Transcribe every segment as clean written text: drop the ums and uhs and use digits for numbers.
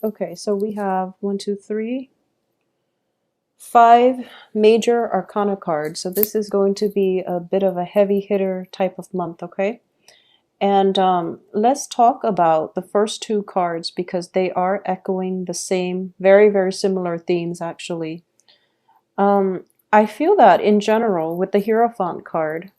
Okay, so we have 5 major arcana cards. So this is going to be a bit of a heavy hitter type of month, okay? And let's talk about the first 2 cards because they are echoing the same, very, very similar themes actually. I feel that in general, with the Hierophant card,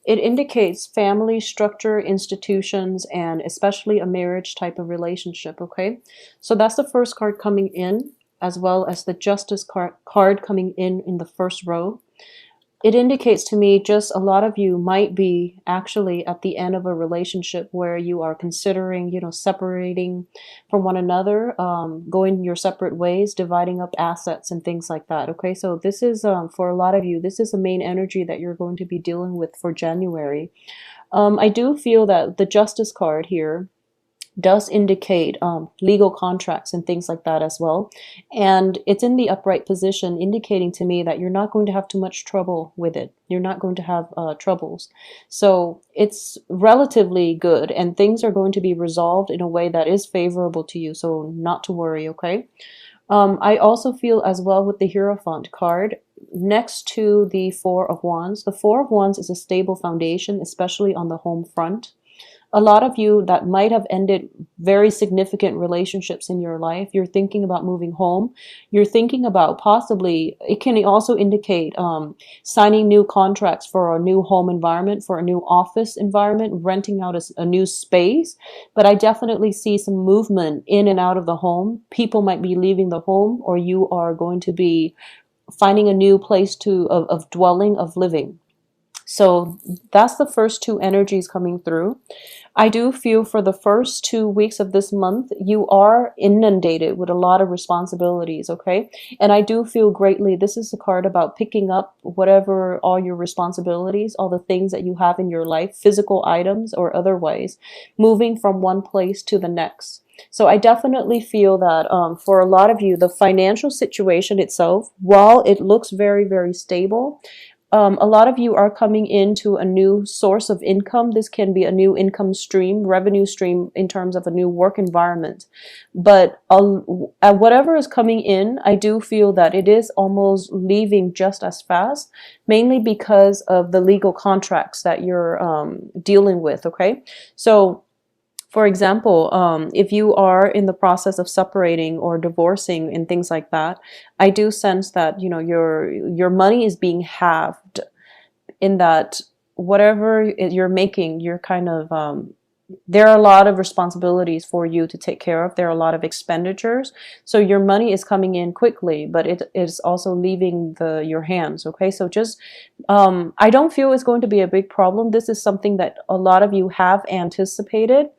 it indicates family structure, institutions, and especially a marriage type of relationship, okay? So that's the first card coming in, as well as the Justice card coming in the first row. It indicates to me just a lot of you might be actually at the end of a relationship where you are considering, separating from one another, going your separate ways, dividing up assets and things like that. Okay, so this is for a lot of you, this is the main energy that you're going to be dealing with for January. I do feel that the Justice card here does indicate legal contracts and things like that as well. And it's in the upright position, indicating to me that you're not going to have too much trouble with it. You're not going to have troubles. So it's relatively good, and things are going to be resolved in a way that is favorable to you. So not to worry, okay? I also feel as well with the Hierophant card, next to the Four of Wands. The Four of Wands is a stable foundation, especially on the home front. A lot of you that might have ended very significant relationships in your life, you're thinking about moving home. You're thinking about possibly, it can also indicate signing new contracts for a new home environment, for a new office environment, renting out a new space. But I definitely see some movement in and out of the home. People might be leaving the home, or you are going to be finding a new place of dwelling, of living. So that's the first 2 energies coming through. I do feel for the first 2 weeks of this month, you are inundated with a lot of responsibilities, okay? And I do feel greatly, this is a card about picking up whatever, all your responsibilities, all the things that you have in your life, physical items or otherwise, moving from one place to the next. So I definitely feel that for a lot of you, the financial situation itself, while it looks very, very stable, a lot of you are coming into a new source of income. This can be a new income stream, revenue stream in terms of a new work environment. But whatever is coming in, I do feel that it is almost leaving just as fast, mainly because of the legal contracts that you're dealing with, okay? So for example, if you are in the process of separating or divorcing and things like that, I do sense that your money is being halved. In that whatever you're making, you're kind of there are a lot of responsibilities for you to take care of. There are a lot of expenditures, so your money is coming in quickly, but it is also leaving your hands. Okay, so just I don't feel it's going to be a big problem. This is something that a lot of you have anticipated,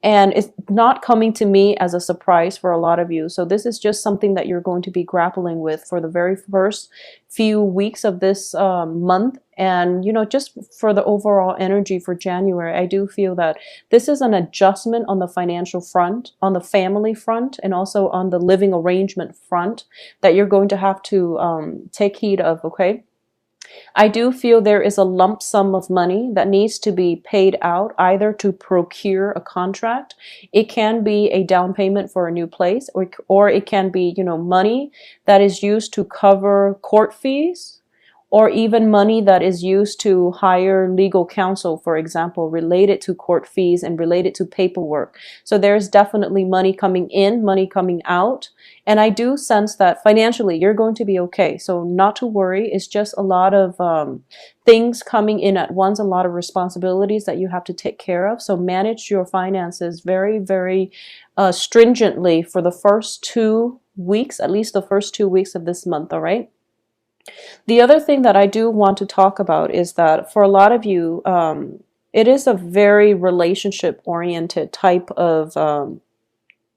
and it's not coming to me as a surprise for a lot of you. So this is just something that you're going to be grappling with for the very first few weeks of this month. And, just for the overall energy for January, I do feel that this is an adjustment on the financial front, on the family front, and also on the living arrangement front that you're going to have to take heed of, okay? I do feel there is a lump sum of money that needs to be paid out either to procure a contract. It can be a down payment for a new place, or it can be, money that is used to cover court fees, or even money that is used to hire legal counsel, for example, related to court fees and related to paperwork. So there's definitely money coming in, money coming out. And I do sense that financially you're going to be okay. So not to worry. It's just a lot of things coming in at once, a lot of responsibilities that you have to take care of. So manage your finances very, very stringently for the first 2 weeks, at least the first 2 weeks of this month, all right? The other thing that I do want to talk about is that for a lot of you, it is a very relationship-oriented type of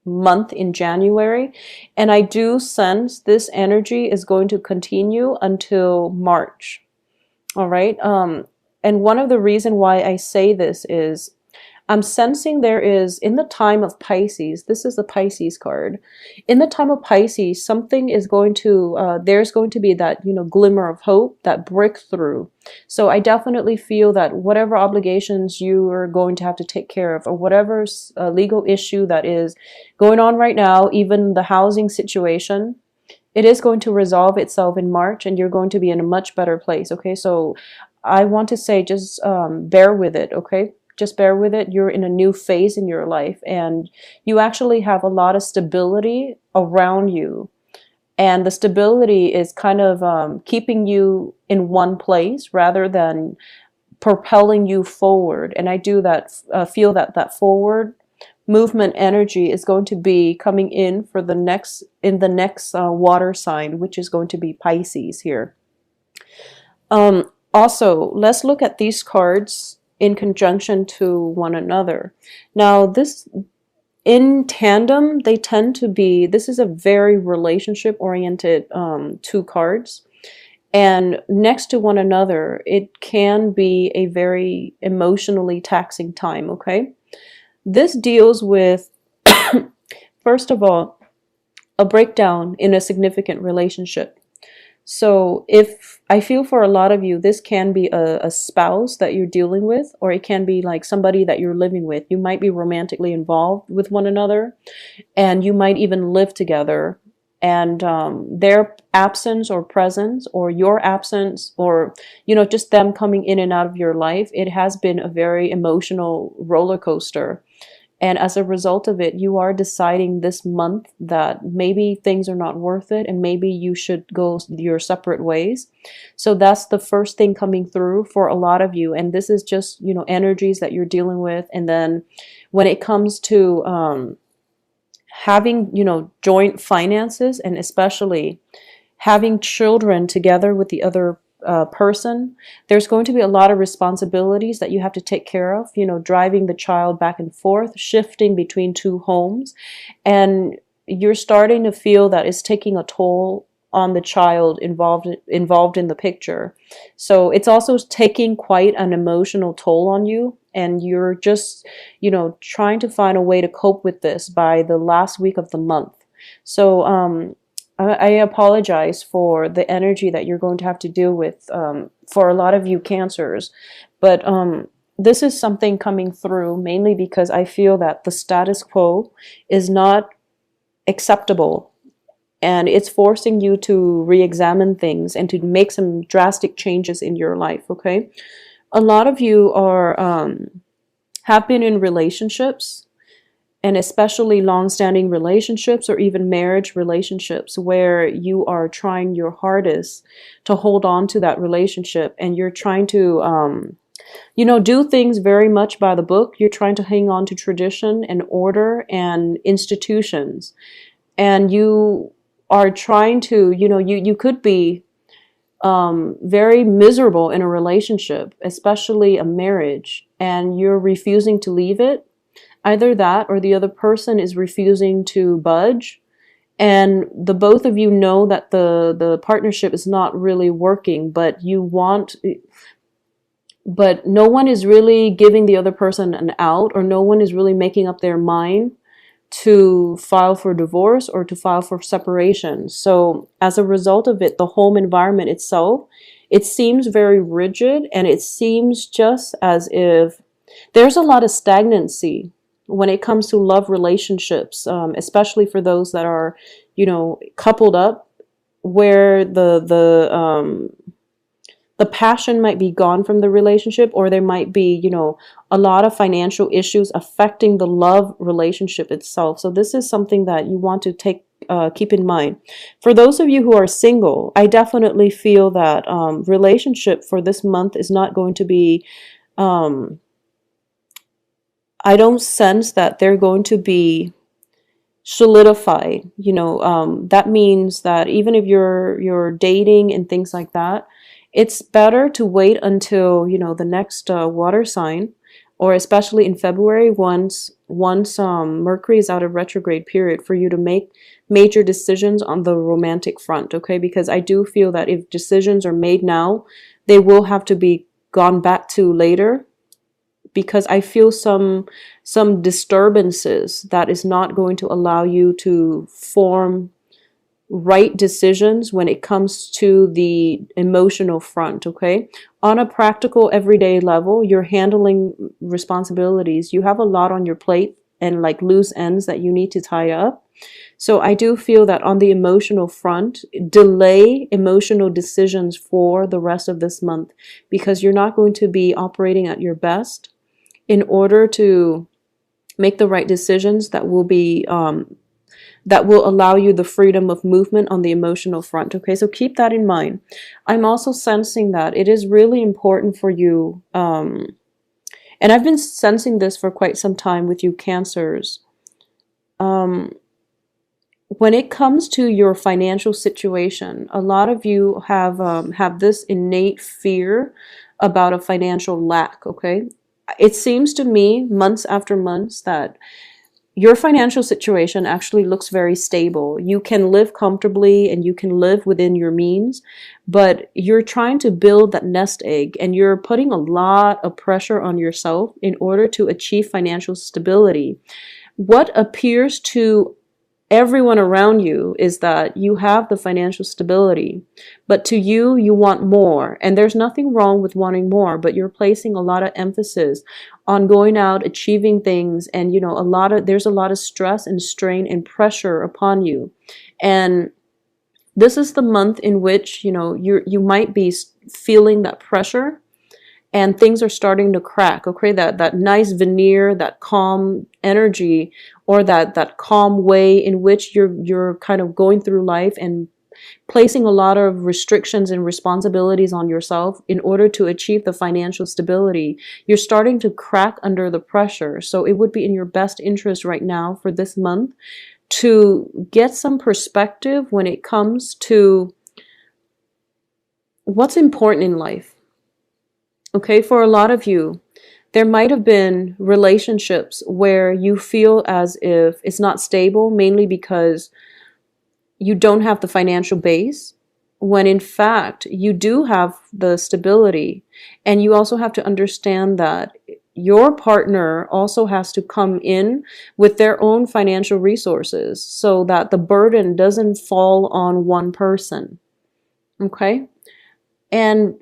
month in January. And I do sense this energy is going to continue until March. All right. And one of the reasons why I say this is I'm sensing there is, in the time of Pisces, this is the Pisces card. In the time of Pisces, something is going to, there's going to be that, glimmer of hope, that breakthrough. So I definitely feel that whatever obligations you are going to have to take care of, or whatever legal issue that is going on right now, even the housing situation, it is going to resolve itself in March, and you're going to be in a much better place. Okay, so I want to say just bear with it. Okay, just bear with it. You're in a new phase in your life, and you actually have a lot of stability around you, and the stability is kind of keeping you in one place rather than propelling you forward. And I do that, feel that that forward movement energy is going to be coming in for the next, in the next water sign, which is going to be Pisces here. Also, let's look at these cards in conjunction to one another. Now, this, in tandem, they tend to be, this is a very relationship oriented two cards. And next to one another, it can be a very emotionally taxing time, okay? This deals with, first of all, a breakdown in a significant relationship. So if I feel for a lot of you, this can be a spouse that you're dealing with, or it can be like somebody that you're living with. You might be romantically involved with one another, and you might even live together. And their absence or presence, or your absence, or just them coming in and out of your life, it has been a very emotional roller coaster. And as a result of it, you are deciding this month that maybe things are not worth it, and maybe you should go your separate ways. So that's the first thing coming through for a lot of you. And this is just, energies that you're dealing with. And then when it comes to having, joint finances, and especially having children together with the other person, there's going to be a lot of responsibilities that you have to take care of, driving the child back and forth, shifting between two homes, and you're starting to feel that it's taking a toll on the child involved in the picture. So it's also taking quite an emotional toll on you, and you're just, trying to find a way to cope with this by the last week of the month. So I apologize for the energy that you're going to have to deal with for a lot of you Cancers. But this is something coming through mainly because I feel that the status quo is not acceptable. And it's forcing you to re-examine things and to make some drastic changes in your life, okay? A lot of you are have been in relationships, and especially long-standing relationships or even marriage relationships, where you are trying your hardest to hold on to that relationship, and you're trying to do things very much by the book. You're trying to hang on to tradition and order and institutions, and you are trying to, you could be very miserable in a relationship, especially a marriage, and you're refusing to leave it. Either that, or the other person is refusing to budge, and the both of you know that the partnership is not really working, but no one is really giving the other person an out, or no one is really making up their mind to file for divorce or to file for separation. So as a result of it, the home environment itself, it seems very rigid, and it seems just as if there's a lot of stagnancy when it comes to love relationships, especially for those that are, coupled up, where the passion might be gone from the relationship, or there might be, a lot of financial issues affecting the love relationship itself. So this is something that you want to keep in mind. For those of you who are single, I definitely feel that relationship for this month is not going to be, I don't sense that they're going to be solidified. That means that even if you're dating and things like that, it's better to wait until, the next water sign, or especially in February, once Mercury is out of retrograde period, for you to make major decisions on the romantic front, okay? Because I do feel that if decisions are made now, they will have to be gone back to later, because I feel some disturbances that is not going to allow you to form right decisions when it comes to the emotional front, okay? On a practical everyday level, you're handling responsibilities. You have a lot on your plate and like loose ends that you need to tie up. So I do feel that on the emotional front, delay emotional decisions for the rest of this month because you're not going to be operating at your best in order to make the right decisions that will allow you the freedom of movement on the emotional front. Okay, so keep that in mind. I'm also sensing that it is really important for you, and I've been sensing this for quite some time with you Cancers. Um, when it comes to your financial situation, a lot of you have this innate fear about a financial lack. Okay, it seems to me months after months that your financial situation actually looks very stable. You can live comfortably and you can live within your means, but you're trying to build that nest egg and you're putting a lot of pressure on yourself in order to achieve financial stability. What appears to everyone around you is that you have the financial stability, but to you, you want more. And there's nothing wrong with wanting more, but you're placing a lot of emphasis on going out, achieving things. And, you know, there's a lot of stress and strain and pressure upon you. And this is the month in which, you know, you might be feeling that pressure and things are starting to crack. Okay, that nice veneer, that calm energy, or that calm way in which you're kind of going through life and placing a lot of restrictions and responsibilities on yourself in order to achieve the financial stability. You're starting to crack under the pressure. So it would be in your best interest right now for this month to get some perspective when it comes to what's important in life. Okay, for a lot of you, there might have been relationships where you feel as if it's not stable, mainly because you don't have the financial base, when in fact you do have the stability. And you also have to understand that your partner also has to come in with their own financial resources so that the burden doesn't fall on one person. Okay? And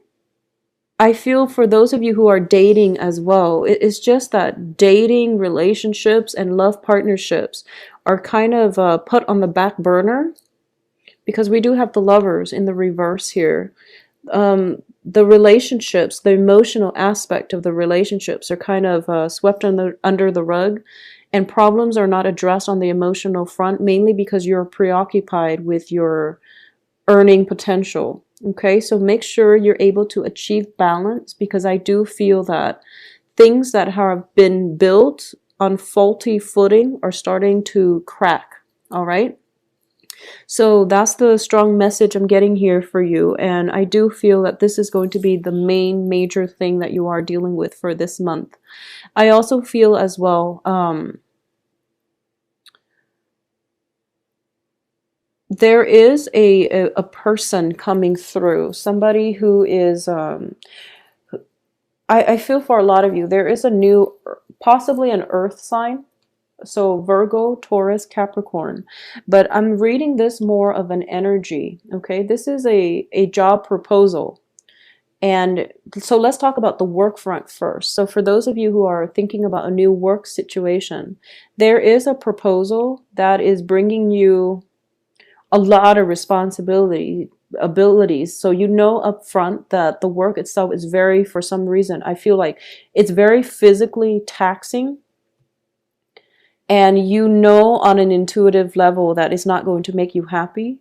I feel for those of you who are dating as well, it's just that dating relationships and love partnerships are kind of put on the back burner because we do have the lovers in the reverse here. The relationships, the emotional aspect of the relationships are kind of swept under the rug, and problems are not addressed on the emotional front, mainly because you're preoccupied with your earning potential. Okay, so make sure you're able to achieve balance because I do feel that things that have been built on faulty footing are starting to crack. All right. So that's the strong message I'm getting here for you. And I do feel that this is going to be the main major thing that you are dealing with for this month. I also feel as well, there is a person coming through, somebody who is, I feel for a lot of you, there is a new, possibly an earth sign. So Virgo, Taurus, Capricorn. But I'm reading this more of an energy, okay? This is a job proposal. And so let's talk about the work front first. So for those of you who are thinking about a new work situation, there is a proposal that is bringing you a lot of abilities. So you know up front that the work itself is very, for some reason, I feel like it's very physically taxing. And you know on an intuitive level that it's not going to make you happy.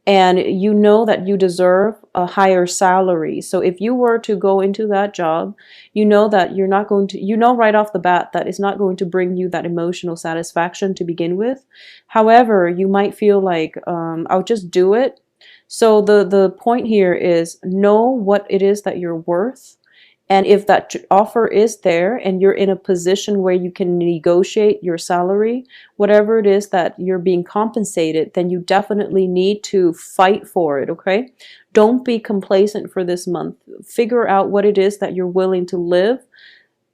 And you know that you deserve a higher salary. So if you were to go into that job, you know that you're not going to, you know right off the bat that it's not going to bring you that emotional satisfaction to begin with. However, you might feel like, I'll just do it. So the point here is know what it is that you're worth. And if that offer is there and you're in a position where you can negotiate your salary, whatever it is that you're being compensated, then you definitely need to fight for it, okay? Don't be complacent for this month. Figure out what it is that you're willing to live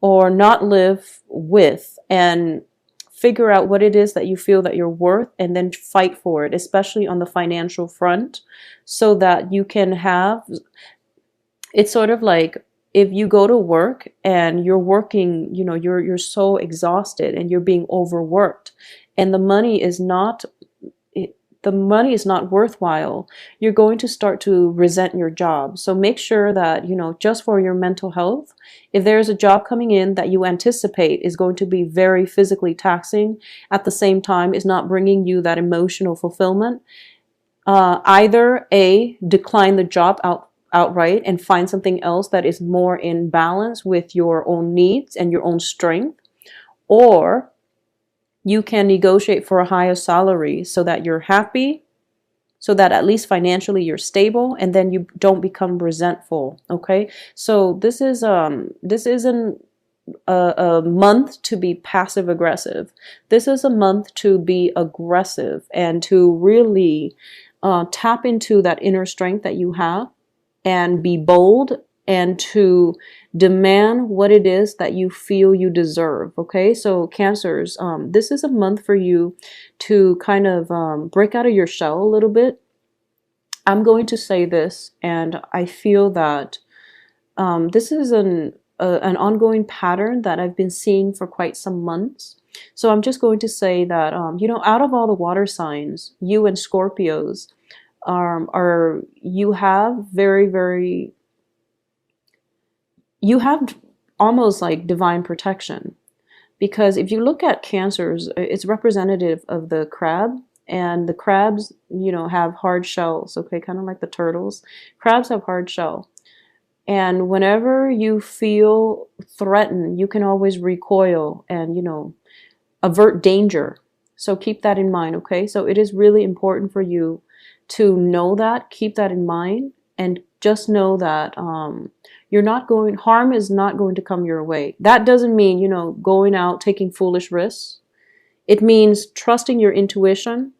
or not live with, and figure out what it is that you feel that you're worth, and then fight for it, especially on the financial front, so that you can have, it's sort of like if you go to work and you're working, you're so exhausted and you're being overworked, and the money is not worthwhile, you're going to start to resent your job. So make sure that, just for your mental health, if there's a job coming in that you anticipate is going to be very physically taxing, at the same time is not bringing you that emotional fulfillment, either A, decline the job outright and find something else that is more in balance with your own needs and your own strength, or you can negotiate for a higher salary so that you're happy, so that at least financially you're stable, and then you don't become resentful. Okay, so this isn't a month to be passive aggressive. This is a month to be aggressive and to really tap into that inner strength that you have and be bold and to demand what it is that you feel you deserve. Okay, so Cancers, this is a month for you to kind of break out of your shell a little bit. I'm going to say this, and I feel that this is an ongoing pattern that I've been seeing for quite some months. So I'm just going to say that, out of all the water signs, you and Scorpios you have you have almost like divine protection, because if you look at Cancers, it's representative of the crab, and the crabs, have hard shells, okay, kind of like the turtles. Crabs have hard shell, and whenever you feel threatened, you can always recoil and, avert danger. So keep that in mind, okay? So it is really important for you to know that, keep that in mind, and just know that harm is not going to come your way. That doesn't mean, going out taking foolish risks. It means trusting your intuition,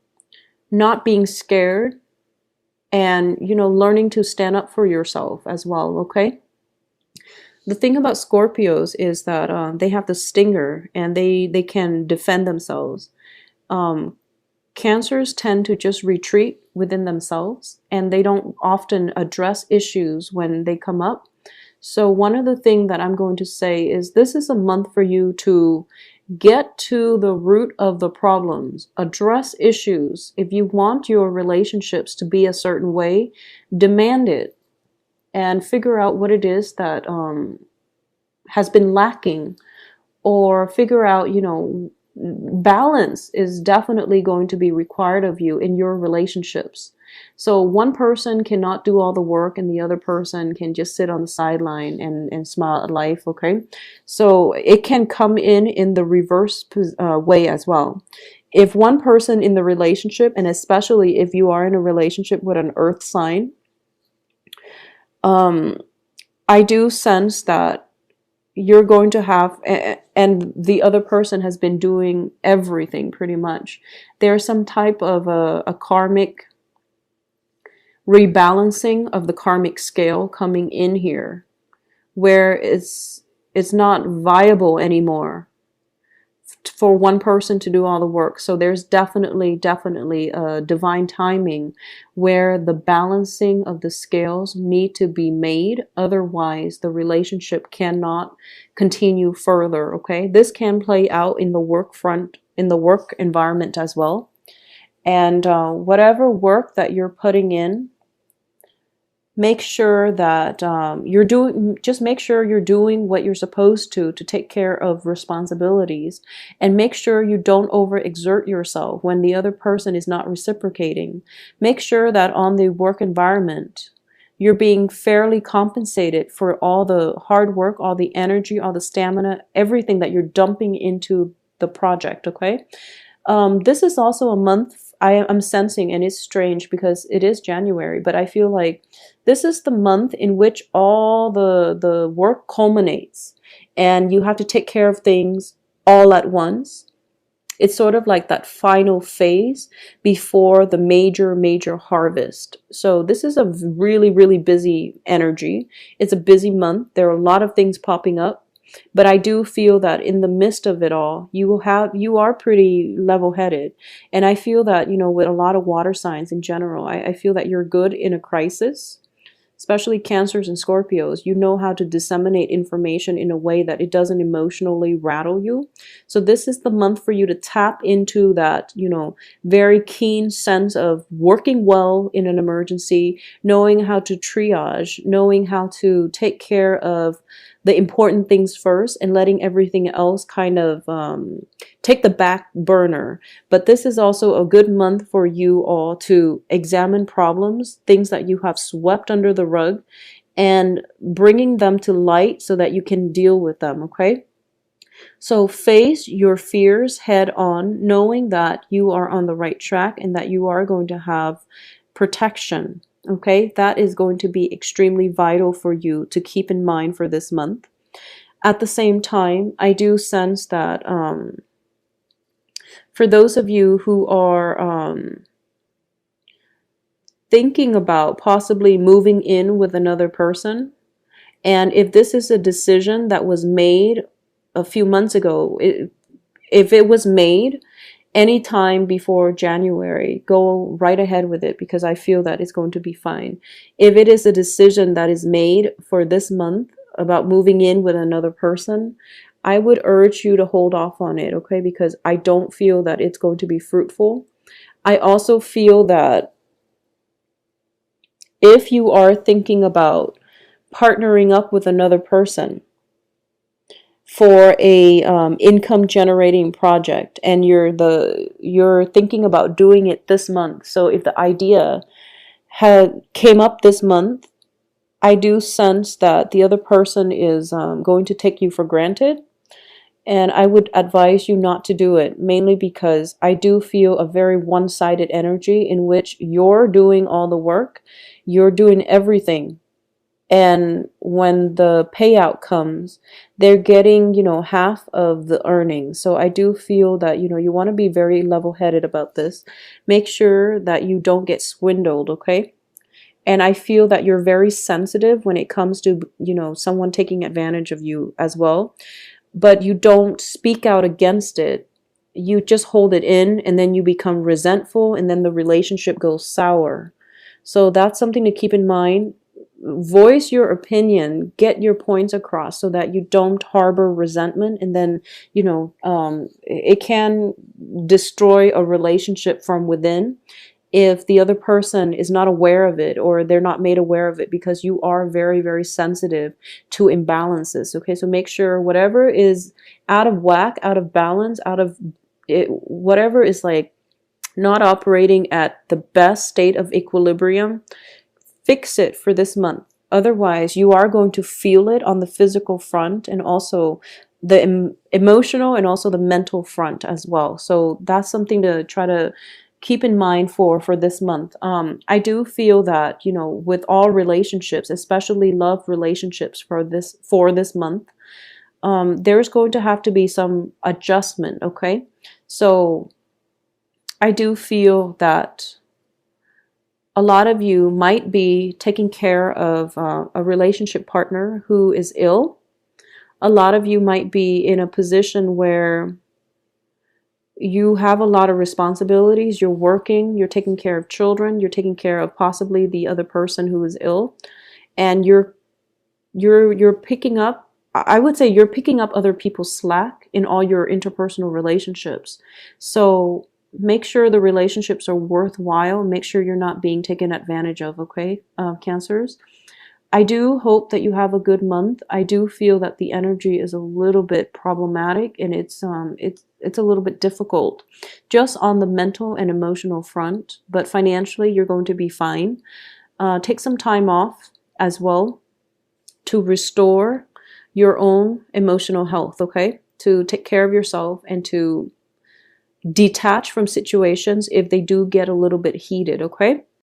not being scared, and, learning to stand up for yourself as well, okay? The thing about Scorpios is that they have the stinger, and they can defend themselves. Cancers tend to just retreat within themselves, and they don't often address issues when they come up. So one of the things that I'm going to say is this is a month for you to get to the root of the problems, address issues. If you want your relationships to be a certain way, demand it, and figure out what it is that has been lacking, or figure out, balance is definitely going to be required of you in your relationships. So one person cannot do all the work and the other person can just sit on the sideline and smile at life, okay? So it can come in the reverse way as well. If one person in the relationship, and especially if you are in a relationship with an earth sign, I do sense that you're going to have, and the other person has been doing everything pretty much. There's some type of a karmic rebalancing of the karmic scale coming in here, where it's not viable anymore for one person to do all the work. So there's definitely a divine timing where the balancing of the scales need to be made. Otherwise, the relationship cannot continue further, okay? This can play out in the work front, in the work environment as well. And whatever work that you're putting in, make sure that make sure you're doing what you're supposed to take care of responsibilities, and make sure you don't overexert yourself when the other person is not reciprocating. Make sure that on the work environment, you're being fairly compensated for all the hard work, all the energy, all the stamina, everything that you're dumping into the project, okay? This is also a month I'm sensing, and it's strange because it is January, but I feel like this is the month in which all the work culminates, and you have to take care of things all at once. It's sort of like that final phase before the major harvest. So this is a really busy energy. It's a busy month. There are a lot of things popping up. But I do feel that in the midst of it all, you are pretty level-headed. And I feel that, with a lot of water signs in general, I feel that you're good in a crisis, especially Cancers and Scorpios. You know how to disseminate information in a way that it doesn't emotionally rattle you. So this is the month for you to tap into that, very keen sense of working well in an emergency, knowing how to triage, knowing how to take care of the important things first and letting everything else kind of take the back burner. But this is also a good month for you all to examine problems, things that you have swept under the rug, and bringing them to light so that you can deal with them, okay? So face your fears head on, knowing that you are on the right track and that you are going to have protection. Okay, that is going to be extremely vital for you to keep in mind for this month. At the same time, I do sense that for those of you who are thinking about possibly moving in with another person, and if this is a decision that was made a few months ago, if it was made anytime before January, go right ahead with it, because I feel that it's going to be fine. If it is a decision that is made for this month about moving in with another person, I would urge you to hold off on it, okay? Because I don't feel that it's going to be fruitful. I also feel that if you are thinking about partnering up with another person for a income generating project, and you're thinking about doing it this month. So if the idea came up this month, I do sense that the other person is going to take you for granted, and I would advise you not to do it, mainly because I do feel a very one-sided energy in which you're doing all the work, you're doing everything. And when the payout comes, they're getting, half of the earnings. So I do feel that, you want to be very level-headed about this. Make sure that you don't get swindled, okay? And I feel that you're very sensitive when it comes to, someone taking advantage of you as well. But you don't speak out against it. You just hold it in, and then you become resentful, and then the relationship goes sour. So that's something to keep in mind. Voice your opinion, get your points across so that you don't harbor resentment, and then it can destroy a relationship from within if the other person is not aware of it, or they're not made aware of it, because you are very, very sensitive to imbalances. Okay, so make sure whatever is out of whack, out of balance, out of it, whatever is like not operating at the best state of equilibrium, fix it for this month. Otherwise, you are going to feel it on the physical front, and also the emotional and also the mental front as well. So that's something to try to keep in mind for this month. I do feel that, with all relationships, especially love relationships for this month, there's going to have to be some adjustment, okay? So I do feel that a lot of you might be taking care of a relationship partner who is ill. A lot of you might be in a position where you have a lot of responsibilities. You're working, you're taking care of children, you're taking care of possibly the other person who is ill, and you're picking up, I would say you're picking up other people's slack in all your interpersonal relationships. So make sure the relationships are worthwhile. Make sure you're not being taken advantage of, okay, Cancers? I do hope that you have a good month. I do feel that the energy is a little bit problematic, and it's a little bit difficult just on the mental and emotional front, but financially you're going to be fine. Take some time off as well to restore your own emotional health, okay? To take care of yourself and to detach from situations if they do get a little bit heated, okay?